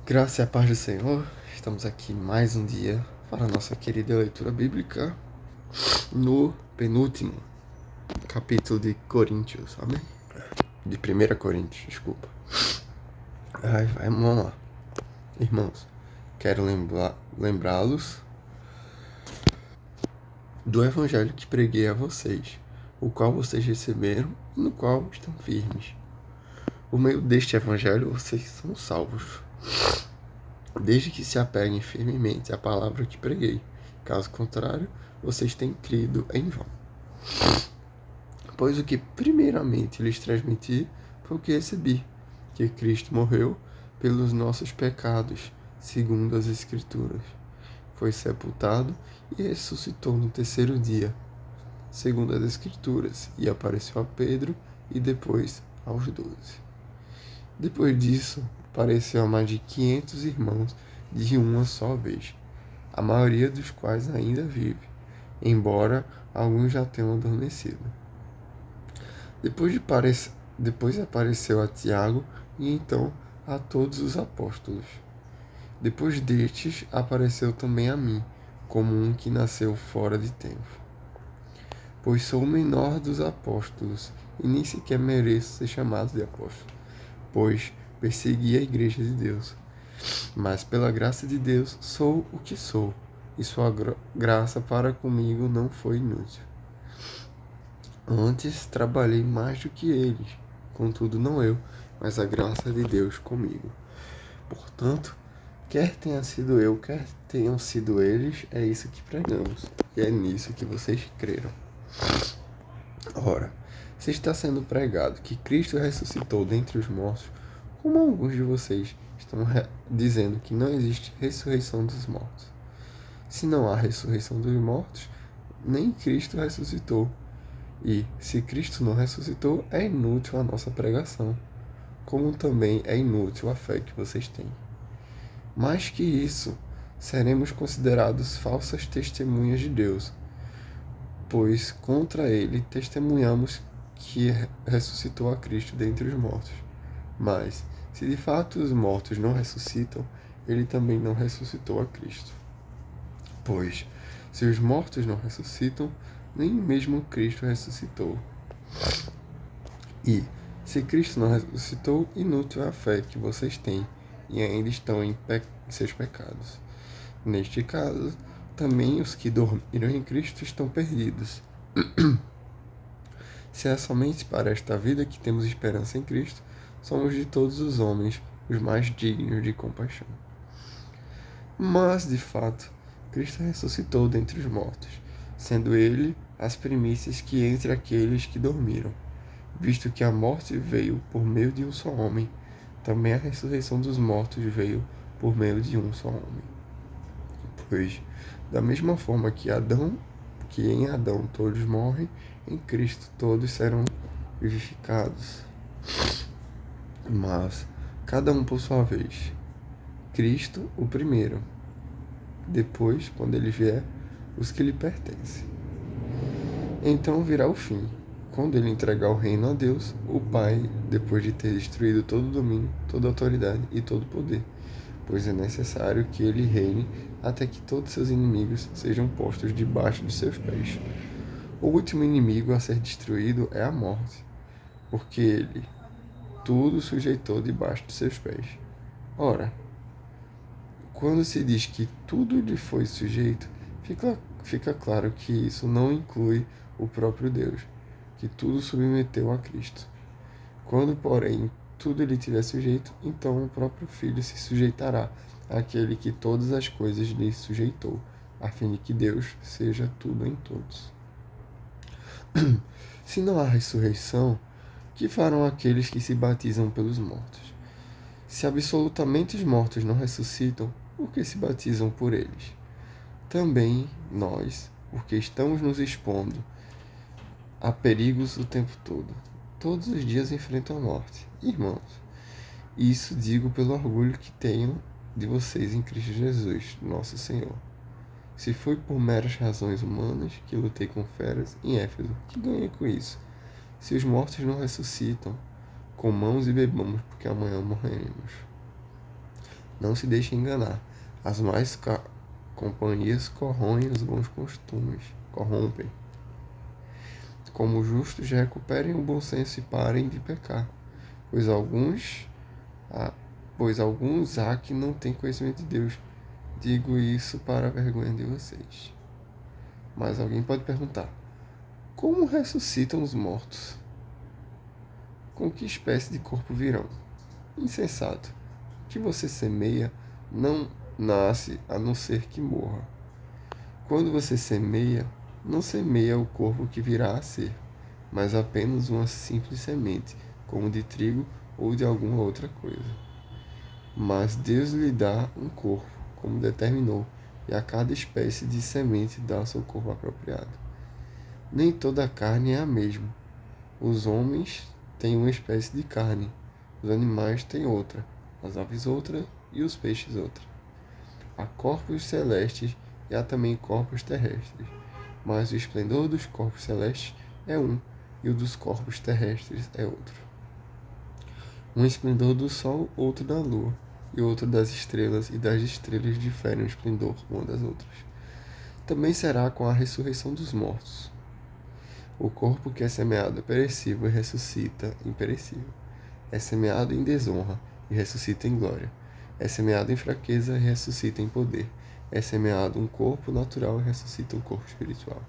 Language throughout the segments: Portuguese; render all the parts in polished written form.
Graça e a paz do Senhor, estamos aqui mais um dia para a nossa querida leitura bíblica no penúltimo capítulo de Coríntios, amém? De 1 Coríntios, desculpa. Vamos lá. Irmãos, quero lembrá-los do evangelho que preguei a vocês, o qual vocês receberam e no qual estão firmes. Por meio deste evangelho vocês são salvos, desde que se apeguem firmemente à palavra que preguei. Caso contrário, vocês têm crido em vão. Pois o que primeiramente lhes transmiti foi o que recebi, que Cristo morreu pelos nossos pecados, segundo as Escrituras. Foi sepultado e ressuscitou no terceiro dia, segundo as Escrituras, e apareceu a Pedro e depois aos 12. Depois disso, apareceu a mais de 500 irmãos de uma só vez, a maioria dos quais ainda vive, embora alguns já tenham adormecido. Depois apareceu a Tiago e então a todos os apóstolos. Depois destes, apareceu também a mim, como um que nasceu fora de tempo. Pois sou o menor dos apóstolos e nem sequer mereço ser chamado de apóstolo, pois persegui a igreja de Deus. Mas pela graça de Deus sou o que sou, e sua graça para comigo não foi inútil. Antes trabalhei mais do que eles, contudo não eu, mas a graça de Deus comigo. Portanto, quer tenha sido eu, quer tenham sido eles, é isso que pregamos, e é nisso que vocês creram. Ora, se está sendo pregado que Cristo ressuscitou dentre os mortos, como alguns de vocês estão dizendo que não existe ressurreição dos mortos? Se não há ressurreição dos mortos, nem Cristo ressuscitou. E, se Cristo não ressuscitou, é inútil a nossa pregação, como também é inútil a fé que vocês têm. Mais que isso, seremos considerados falsas testemunhas de Deus, pois contra ele testemunhamos que ressuscitou a Cristo dentre os mortos. Mas, se de fato os mortos não ressuscitam, ele também não ressuscitou a Cristo. Pois, se os mortos não ressuscitam, nem mesmo Cristo ressuscitou. E, se Cristo não ressuscitou, inútil é a fé que vocês têm e ainda estão em seus pecados. Neste caso, também os que dormiram em Cristo estão perdidos. Se é somente para esta vida que temos esperança em Cristo, somos de todos os homens os mais dignos de compaixão. Mas, de fato, Cristo ressuscitou dentre os mortos, sendo ele as primícias que entre aqueles que dormiram. Visto que a morte veio por meio de um só homem, também a ressurreição dos mortos veio por meio de um só homem. Pois, da mesma forma que em Adão todos morrem, em Cristo todos serão vivificados. Mas, cada um por sua vez. Cristo, o primeiro. Depois, quando ele vier, os que lhe pertencem. Então virá o fim, quando ele entregar o reino a Deus, o Pai, depois de ter destruído todo o domínio, toda a autoridade e todo o poder, pois é necessário que ele reine até que todos seus inimigos sejam postos debaixo de seus pés. O último inimigo a ser destruído é a morte, porque ele tudo sujeitou debaixo de seus pés. Ora, quando se diz que tudo lhe foi sujeito, fica claro que isso não inclui o próprio Deus, que tudo submeteu a Cristo. Quando, porém, tudo lhe tiver sujeito, então o próprio Filho se sujeitará àquele que todas as coisas lhe sujeitou, a fim de que Deus seja tudo em todos. Se não há ressurreição, que farão aqueles que se batizam pelos mortos? Se absolutamente os mortos não ressuscitam, por que se batizam por eles? Também nós, porque estamos nos expondo a perigos o tempo todo. Todos os dias enfrentam a morte. Irmãos, isso digo pelo orgulho que tenho de vocês em Cristo Jesus, nosso Senhor. Se foi por meras razões humanas que lutei com feras em Éfeso, que ganhei com isso? Se os mortos não ressuscitam, comamos e bebamos, porque amanhã morreremos. Não se deixe enganar. As más companhias corroem os bons costumes. Corrompem. Como justos, recuperem o bom senso e parem de pecar, pois alguns há que não têm conhecimento de Deus. Digo isso para a vergonha de vocês. Mas alguém pode perguntar: como ressuscitam os mortos? Com que espécie de corpo virão? Insensato. O que você semeia não nasce a não ser que morra. Quando você semeia, não semeia o corpo que virá a ser, mas apenas uma simples semente, como de trigo ou de alguma outra coisa. Mas Deus lhe dá um corpo, como determinou, e a cada espécie de semente dá seu corpo apropriado. Nem toda a carne é a mesma. Os homens têm uma espécie de carne, os animais têm outra, as aves outra e os peixes outra. Há corpos celestes e há também corpos terrestres, mas o esplendor dos corpos celestes é um, e o dos corpos terrestres é outro. Um esplendor do sol, outro da lua, e outro das estrelas, e das estrelas diferem o esplendor uma das outras. Também será com a ressurreição dos mortos. O corpo que é semeado é perecível e ressuscita imperecível. É semeado em desonra e ressuscita em glória. É semeado em fraqueza e ressuscita em poder. É semeado um corpo natural e ressuscita um corpo espiritual.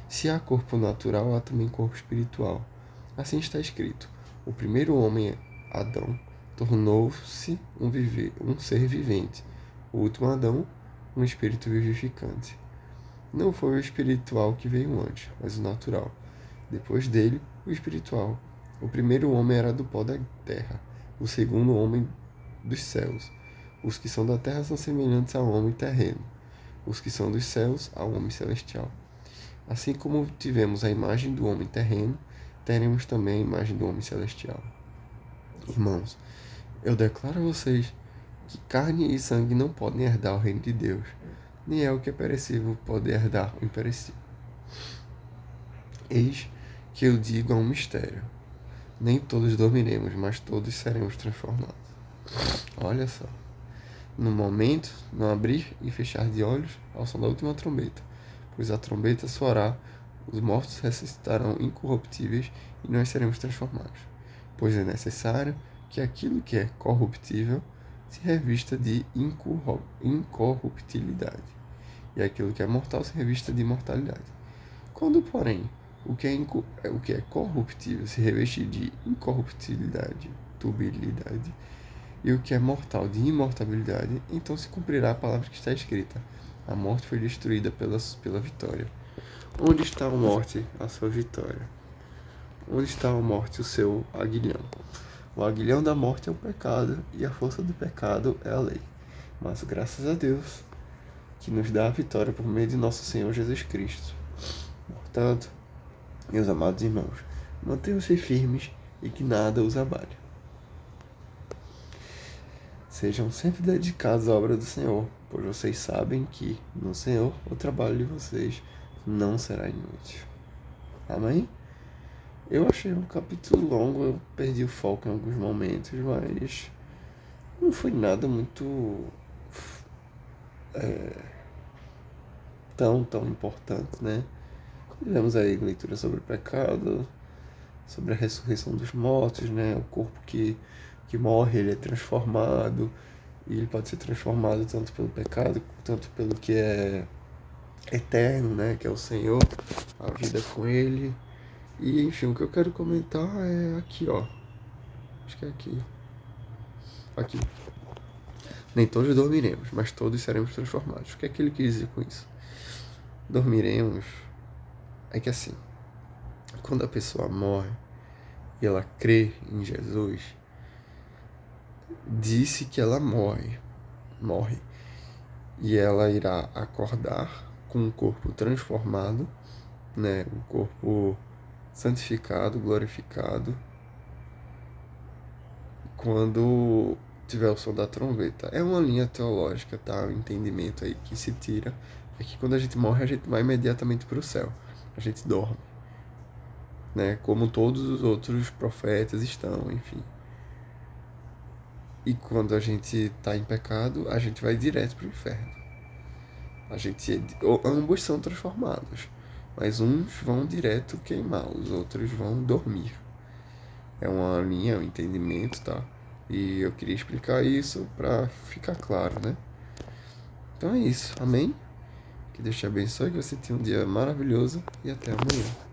Se há corpo natural, há também corpo espiritual. Assim está escrito: o primeiro homem, Adão, tornou-se um ser vivente. O último Adão, um espírito vivificante. Não foi o espiritual que veio antes, mas o natural. Depois dele, o espiritual. O primeiro homem era do pó da terra, o segundo homem dos céus. Os que são da terra são semelhantes ao homem terreno, os que são dos céus ao homem celestial. Assim como tivemos a imagem do homem terreno, teremos também a imagem do homem celestial. Irmãos, eu declaro a vocês que carne e sangue não podem herdar o reino de Deus, nem é o que é perecível pode herdar o imperecível. Eis que eu digo a um mistério: nem todos dormiremos, mas todos seremos transformados. Olha só. No momento, no abrir e fechar de olhos, ao som da última trombeta, pois a trombeta soará, os mortos ressuscitarão incorruptíveis e nós seremos transformados. Pois é necessário que aquilo que é corruptível se revista de incorruptibilidade, e aquilo que é mortal se revista de imortalidade. Quando, porém, o que é corruptível se revestir de incorruptibilidade, tubilidade, e o que é mortal de imortabilidade, então se cumprirá a palavra que está escrita: a morte foi destruída pela vitória. Onde está a morte, a sua vitória? Onde está a morte, o seu aguilhão? O aguilhão da morte é o pecado, e a força do pecado é a lei. Mas graças a Deus, que nos dá a vitória por meio de nosso Senhor Jesus Cristo. Portanto, meus amados irmãos, mantenham-se firmes e que nada os abale. Sejam sempre dedicados à obra do Senhor, pois vocês sabem que, no Senhor, o trabalho de vocês não será inútil. Amém? Eu achei um capítulo longo, eu perdi o foco em alguns momentos, mas não foi nada muito tão importante, né? Tivemos aí leitura sobre o pecado, sobre a ressurreição dos mortos, né? O corpo que morre, ele é transformado, e ele pode ser transformado tanto pelo pecado, tanto pelo que é eterno, né? Que é o Senhor, a vida com Ele. E, enfim, o que eu quero comentar é aqui, ó. Acho que é aqui. Aqui. Nem todos dormiremos, mas todos seremos transformados. O que é que ele quis dizer com isso? Dormiremos é que assim, quando a pessoa morre e ela crê em Jesus, disse que ela morre, e ela irá acordar com um corpo transformado, né, um corpo santificado, glorificado, quando tiver o som da trombeta. É uma linha teológica, tá? O entendimento aí que se tira é que quando a gente morre, a gente vai imediatamente para o céu. A gente dorme, né? Como todos os outros profetas estão, enfim. E quando a gente tá em pecado, a gente vai direto pro inferno. Ambos são transformados, mas uns vão direto queimar, os outros vão dormir. É uma linha, um entendimento, tá? E eu queria explicar isso para ficar claro, né? Então é isso, amém? Que Deus te abençoe, que você tenha um dia maravilhoso e até amanhã.